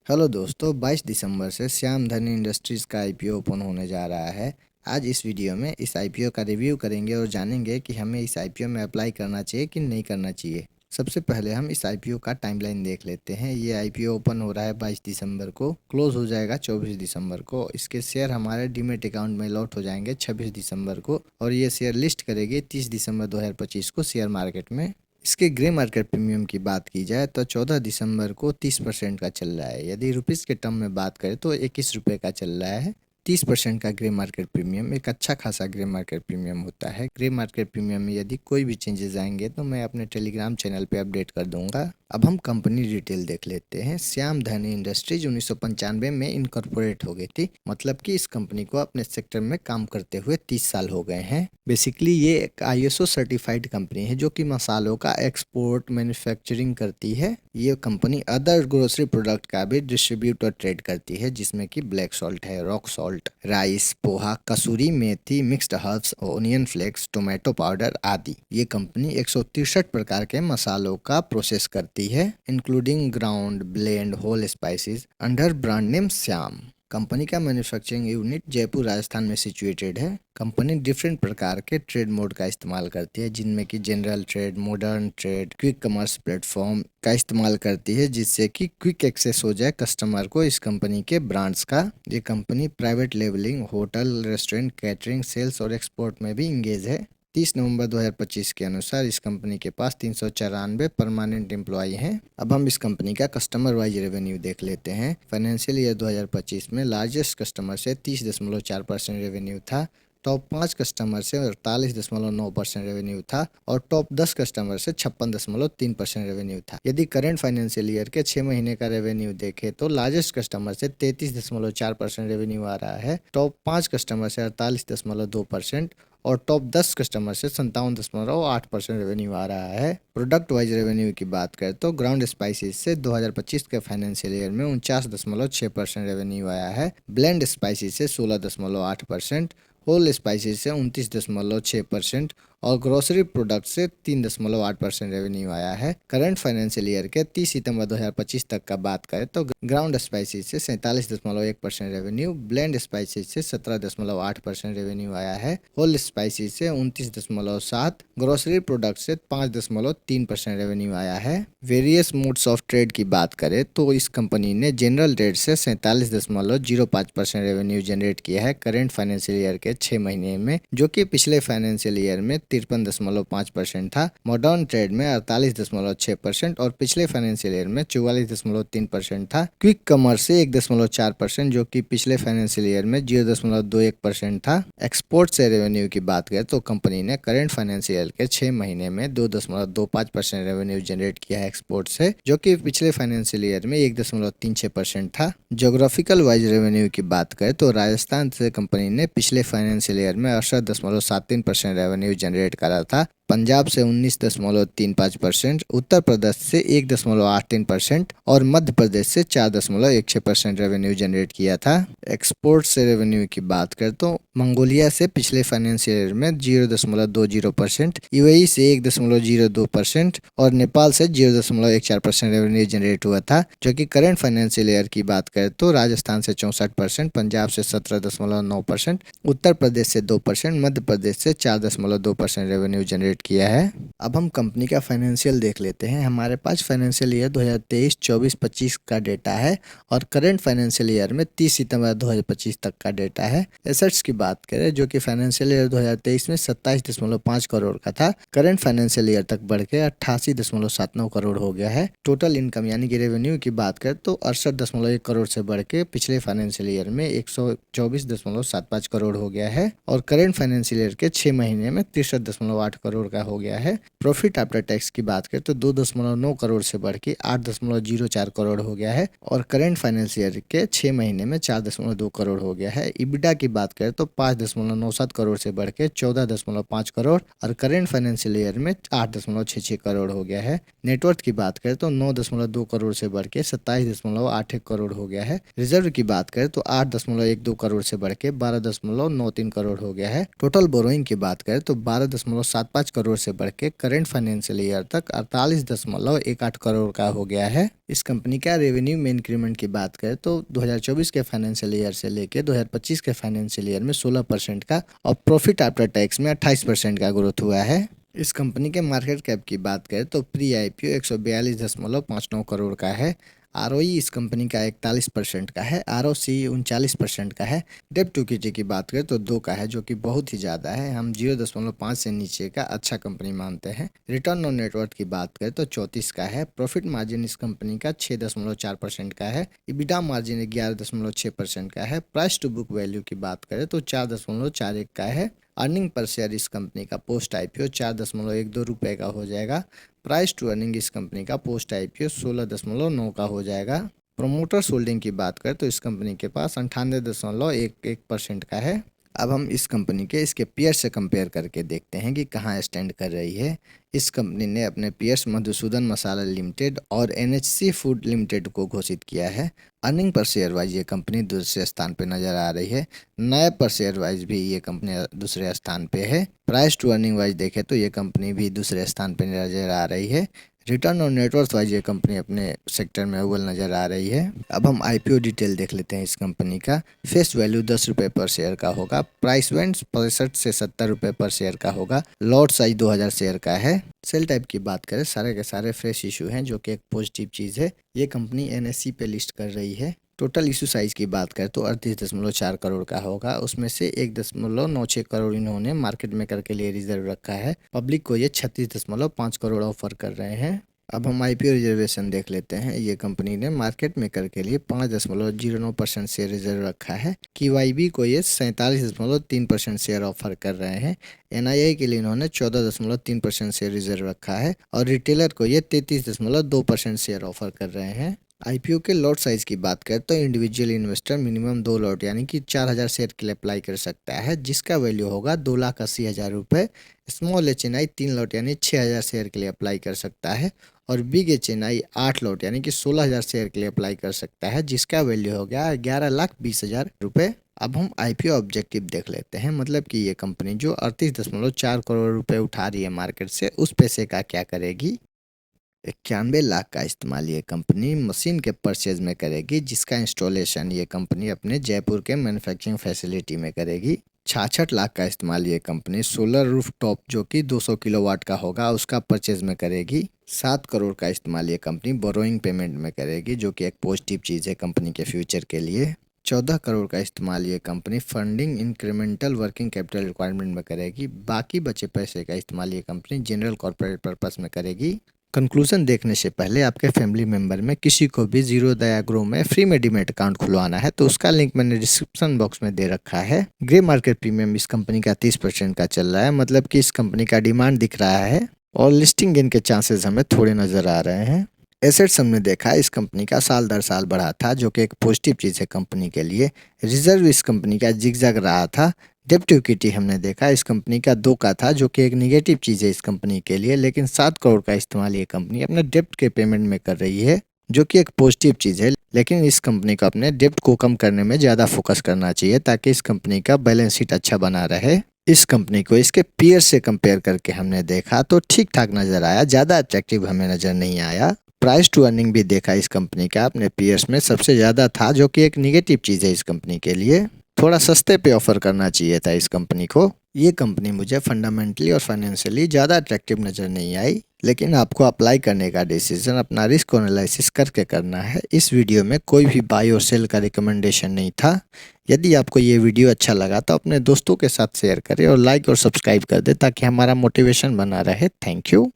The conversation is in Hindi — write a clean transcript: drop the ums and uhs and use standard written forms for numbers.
हेलो दोस्तों, 22 दिसंबर से श्याम धनी इंडस्ट्रीज़ का आईपीओ ओपन होने जा रहा है। आज इस वीडियो में इस आईपीओ का रिव्यू करेंगे और जानेंगे कि हमें इस आईपीओ में अप्लाई करना चाहिए कि नहीं करना चाहिए। सबसे पहले हम इस आईपीओ का टाइमलाइन देख लेते हैं। ये आईपीओ ओपन हो रहा है 22 दिसंबर को, क्लोज हो जाएगा 24 दिसंबर को। इसके शेयर हमारे डीमेट अकाउंट में लॉट हो जाएंगे 26 दिसंबर को और ये शेयर लिस्ट करेगी 30 दिसंबर 2025 को शेयर मार्केट में। इसके ग्रे मार्केट प्रीमियम की बात की जाए तो 14 दिसंबर को 30% का चल रहा है। यदि रुपीज़ के टर्म में बात करें तो 21 रुपये का चल रहा है। 30% का ग्रे मार्केट प्रीमियम एक अच्छा खासा ग्रे मार्केट प्रीमियम होता है। ग्रे मार्केट प्रीमियम में यदि कोई भी चेंजेस आएंगे तो मैं अपने टेलीग्राम चैनल पे अपडेट कर दूंगा। अब हम कंपनी डिटेल देख लेते हैं। श्याम धनी इंडस्ट्रीज 1995 में इनकॉर्पोरेट हो गई थी, मतलब कि इस कंपनी को अपने सेक्टर में काम करते हुए 30 साल हो गए हैं। बेसिकली ये एक आईएसओ सर्टिफाइड कंपनी है जो कि मसालों का एक्सपोर्ट मैन्युफैक्चरिंग करती है। ये कंपनी अदर ग्रोसरी प्रोडक्ट का भी डिस्ट्रीब्यूट और ट्रेड करती है, जिसमें कि ब्लैक सॉल्ट है, rock salt, rice, poha, kasuri methi, mixed herbs, onion flakes, tomato powder आदि। ये कंपनी 163 प्रकार के मसालों का प्रोसेस करती है, including ground, blend, whole spices, under brand name Shyam. Company का मैन्युफैक्चरिंग यूनिट जयपुर राजस्थान में सिचुएटेड है। कंपनी डिफरेंट प्रकार के ट्रेड मोड का इस्तेमाल करती है, जिनमें कि general trade, modern trade, quick commerce platform का इस्तेमाल करती है, जिससे कि क्विक एक्सेस हो जाए कस्टमर को इस कंपनी के ब्रांड्स का। ये company private labeling, hotel, restaurant, catering, sales और एक्सपोर्ट में भी इंगेज है। 30 नवंबर 2025 के अनुसार इस कंपनी के पास 394 परमानेंट एम्प्लॉय हैं। अब हम इस कंपनी का कस्टमर वाइज रेवेन्यू देख लेते हैं। फाइनेंशियल ईयर 2025 में लार्जेस्ट कस्टमर से 30.4% रेवेन्यू था, टॉप 5 कस्टमर से 48.9% रेवेन्यू था और टॉप 10 कस्टमर से 56.3% रेवेन्यू था। यदि करंट फाइनेंशियल ईयर के 6 महीने का रेवेन्यू देखें तो लार्जेस्ट कस्टमर से 33.4% रेवेन्यू आ रहा है, टॉप 5 कस्टमर से 48.2% और टॉप 10 कस्टमर से 57.8% रेवेन्यू आ रहा है। प्रोडक्ट वाइज रेवेन्यू की बात करें तो ग्राउंड स्पाइसेस से 2025 के फाइनेंशियल ईयर में 49.6% रेवेन्यू आया है, ब्लेंड स्पाइसेस से 16.8%, होल स्पाइसेस से 29.6% और ग्रोसरी प्रोडक्ट से 3.8% रेवेन्यू आया है। करंट फाइनेंशियल ईयर के 30 सितंबर 2025 तक का बात करें तो ग्राउंड स्पाइसेस से 47.1% रेवेन्यू, ब्लेंड स्पाइसेस से 17.8% रेवेन्यू आया है, होल स्पाइसेस से 29.7, ग्रोसरी प्रोडक्ट से 5.3% रेवेन्यू आया है। वेरियस मोड्स ऑफ ट्रेड की बात करें तो इस कंपनी ने जनरल ट्रेड से 47.05% रेवेन्यू जनरेट किया है करंट फाइनेंशियल ईयर के 6 महीने में, जो कि पिछले फाइनेंशियल ईयर में 53.5% था। मॉडर्न ट्रेड में 48.6% और पिछले फाइनेंशियल ईयर में 44.3% था। क्विक कॉमर्स से 1.4%, जो कि पिछले फाइनेंशियल ईयर में 0.21% था। एक्सपोर्ट से रेवेन्यू की बात करें तो कंपनी ने करंट फाइनेंशियल ईयर के 6 महीने में 2.25% रेवेन्यू जनरेट किया है एक्सपोर्ट से, जो कि पिछले फाइनेंशियल ईयर में 1.36% था। ज्योग्राफिकल वाइज रेवेन्यू की बात करें तो राजस्थान से कंपनी ने पिछले फाइनेंशियल ईयर में 68.73% रेवेन्यू जनरेट करा था, पंजाब से 19.35%, उत्तर प्रदेश से 1.83% और मध्य प्रदेश से 4.16% रेवेन्यू जनरेट किया था। एक्सपोर्ट से रेवेन्यू की बात करें तो मंगोलिया से पिछले फाइनेंशियल ईयर में 0.20%, यूएई से 1.02% और नेपाल से 0.14% रेवेन्यू जनरेट हुआ था, जो कि करंट फाइनेंशियल ईयर की बात करें तो राजस्थान से 64%, पंजाब से 17.9%, उत्तर प्रदेश से 2%, मध्य प्रदेश से 4.2% रेवेन्यू जनरेट किया है। अब हम कंपनी का फाइनेंशियल देख लेते हैं। हमारे पास फाइनेंशियल ईयर 2023, 24, 25 का डेटा है और करंट फाइनेंशियल ईयर में 30 सितंबर 2025 तक का डेटा है। एसेट्स की बात करें जो कि फाइनेंशियल ईयर 2023 में 27.5 करोड़ का था, करंट फाइनेंशियल ईयर तक बढ़ के 88.79 करोड़ हो गया है। टोटल इनकम यानी कि रेवेन्यू की बात करें तो 68.1 करोड़ से बढ़ के पिछले फाइनेंशियल ईयर में 124.75 करोड़ हो गया है और करंट फाइनेंशियल ईयर के 6 महीने में 63.8 करोड़ का हो गया है। प्रॉफिट आफ्टर टैक्स की बात करें तो 2.9 करोड़ से बढ़ के 8.04 करोड़ हो गया है और करंट फाइनेंशियल ईयर के 6 महीने में 4.2 करोड़ हो गया है। इबिटा की बात करें तो 5.97 करोड़ से बढ़ के 14.5 करोड़ और करंट फाइनेंशियल ईयर में 8.66 करोड़ हो गया है। नेटवर्थ की बात करें तो 9.2 करोड़ से बढ़ के 27.81 करोड़ हो गया है। रिजर्व की बात करें तो 8.12 करोड़ से बढ़ के 12.93 करोड़ हो गया है। टोटल बोरोइंग की बात करें तो 12.75 करोड़ से बढ़ के करंट फाइनेंशियल ईयर तक 48.18 करोड़ का हो गया है। इस कंपनी का रेवेन्यू में इंक्रीमेंट की बात करें तो 2024 के फाइनेंशियल ईयर से लेके 2025 के फाइनेंशियल ईयर में 16% का और प्रॉफिट आफ्टर टैक्स में 28% का ग्रोथ हुआ है। इस कंपनी के मार्केट कैप की बात करें तो प्री आईपीओ 142.59 करोड़ का है। आरओई इस कंपनी का 41% का है। आरओसी 39% का है। डेब्ट टू इक्विटी की बात करें तो 2 का है, जो कि बहुत ही ज़्यादा है। हम 0.5 से नीचे का अच्छा कंपनी मानते हैं। रिटर्न ऑन नेटवर्थ की बात करें तो 34 का है। प्रॉफिट मार्जिन इस कंपनी का 6.4% का है। इबिडा मार्जिन 11.6% का है। प्राइस टू बुक वैल्यू की बात करें तो 4.41 का है। अर्निंग पर शेयर इस कंपनी का पोस्ट आईपीओ 4.12 रुपये का हो जाएगा। प्राइस टू अर्निंग इस कंपनी का पोस्ट आईपीओ 16.9 का हो जाएगा। प्रोमोटर्स होल्डिंग की बात करें तो इस कंपनी के पास 98.11% का है। अब हम इस कंपनी के इसके पीयर्स से कंपेयर करके देखते हैं कि कहाँ स्टैंड कर रही है। इस कंपनी ने अपने पीयर्स मधुसूदन मसाला लिमिटेड और एनएचसी फूड लिमिटेड को घोषित किया है। अर्निंग पर शेयर वाइज ये कंपनी दूसरे स्थान पे नजर आ रही है। नए पर शेयर वाइज भी ये कंपनी दूसरे स्थान पे है। प्राइस टू अर्निंग वाइज देखें तो ये कंपनी भी दूसरे स्थान पे नजर आ रही है। रिटर्न ऑन नेटवर्थ वाइज ये कंपनी अपने सेक्टर में अव्वल नज़र आ रही है। अब हम आईपीओ डिटेल देख लेते हैं इस कंपनी का। फेस वैल्यू 10 रुपये पर शेयर का होगा। प्राइस वेंट 65 से 70 रुपये पर शेयर का होगा। लॉट साइज 2000 शेयर का है। सेल टाइप की बात करें, सारे के सारे फ्रेश इशू हैं, जो कि एक पॉजिटिव चीज़ है। ये कंपनी एनएससी पे लिस्ट कर रही है। टोटल इशू साइज की बात करें तो 38.4 करोड़ का होगा। उसमें से 1.96 करोड़ इन्होंने मार्केट मेकर के लिए रिजर्व रखा है। पब्लिक को ये 36.5 करोड़ ऑफर कर रहे हैं। अब हम आईपीओ रिजर्वेशन देख लेते हैं। ये कंपनी ने मार्केट मेकर के लिए 5.09% शेयर रिजर्व रखा है। QYB को ये 47.3% शेयर ऑफर कर रहे हैं। NII के लिए इन्होंने 14.3% शेयर रिजर्व रखा है और रिटेलर को ये 33.2% शेयर ऑफर कर रहे हैं। आईपीओ के लॉट साइज की बात करें तो इंडिविजुअल इन्वेस्टर मिनिमम 2 लॉट यानी कि 4000 शेयर के लिए अप्लाई कर सकता है, जिसका वैल्यू होगा 2,80,000 रुपये। स्मॉल HNI 3 लॉट यानी 6000 शेयर के लिए अप्लाई कर सकता है और बिग HNI 8 लॉट यानी कि 16,000 शेयर के लिए अप्लाई कर सकता है, जिसका वैल्यू हो गया 11,20,000 रुपये। अब हम आईपीओ ऑब्जेक्टिव देख लेते हैं, मतलब कि ये कंपनी जो 38.4 करोड़ रुपए उठा रही है मार्केट से, उस पैसे का क्या करेगी। 91 लाख का इस्तेमाल ये कंपनी मशीन के परचेज में करेगी, जिसका इंस्टॉलेशन ये कंपनी अपने जयपुर के मैन्युफैक्चरिंग फैसिलिटी में करेगी। 66 लाख का इस्तेमाल ये कंपनी सोलर रूफ टॉप जो कि 200 किलोवाट का होगा उसका परचेज में करेगी। 7 करोड़ का इस्तेमाल ये कंपनी बोरोइंग पेमेंट में करेगी, जो कि एक पॉजिटिव चीज़ है कंपनी के फ्यूचर के लिए। 14 करोड़ का इस्तेमाल ये company funding incremental working capital requirement में करेगी। बाकी बचे पैसे का इस्तेमाल ये कंपनी जनरल कॉर्पोरेट पर्पस में करेगी। कंक्लूजन देखने से पहले आपके फैमिली मेंबर में किसी को भी जीरो दया ग्रो में फ्री में डीमैट अकाउंट खुलवाना है तो उसका लिंक मैंने डिस्क्रिप्शन बॉक्स में दे रखा है। ग्रे मार्केट प्रीमियम इस कंपनी का 30% का चल रहा है, मतलब कि इस कंपनी का डिमांड दिख रहा है और लिस्टिंग गेन के चांसेस हमें थोड़े नजर आ रहे हैं। एसेट्स हमने देखा इस कंपनी का साल दर साल बढ़ा था, जो कि एक पॉजिटिव चीज़ है कंपनी के लिए। रिजर्व इस कंपनी का जिगजैग रहा था। डेब्ट टू इक्विटी हमने देखा इस कंपनी का 2 का था, जो कि एक निगेटिव चीज़ है इस कंपनी के लिए, लेकिन 7 करोड़ का इस्तेमाल ये कंपनी अपने डेब्ट के पेमेंट में कर रही है, जो कि एक पॉजिटिव चीज़ है। लेकिन इस कंपनी को अपने डेब्ट को कम करने में ज़्यादा फोकस करना चाहिए ताकि इस कंपनी का बैलेंस शीट अच्छा बना रहे। इस कंपनी को इसके पीयर से कंपेयर करके हमने देखा तो ठीक ठाक नज़र आया, ज़्यादा अट्रैक्टिव हमें नज़र नहीं आया। प्राइस टू अर्निंग भी देखा इस कंपनी का अपने पीयर्स में सबसे ज़्यादा था, जो कि एक निगेटिव चीज़ है इस कंपनी के लिए। थोड़ा सस्ते पे ऑफर करना चाहिए था इस कंपनी को। ये कंपनी मुझे फंडामेंटली और फाइनेंशियली ज़्यादा अट्रैक्टिव नज़र नहीं आई, लेकिन आपको अप्लाई करने का डिसीजन अपना रिस्क एनालिसिस करके करना है। इस वीडियो में कोई भी बाय और सेल का रिकमेंडेशन नहीं था। यदि आपको ये वीडियो अच्छा लगा तो अपने दोस्तों के साथ शेयर करें और लाइक और सब्सक्राइब कर दें ताकि हमारा मोटिवेशन बना रहे। Thank you.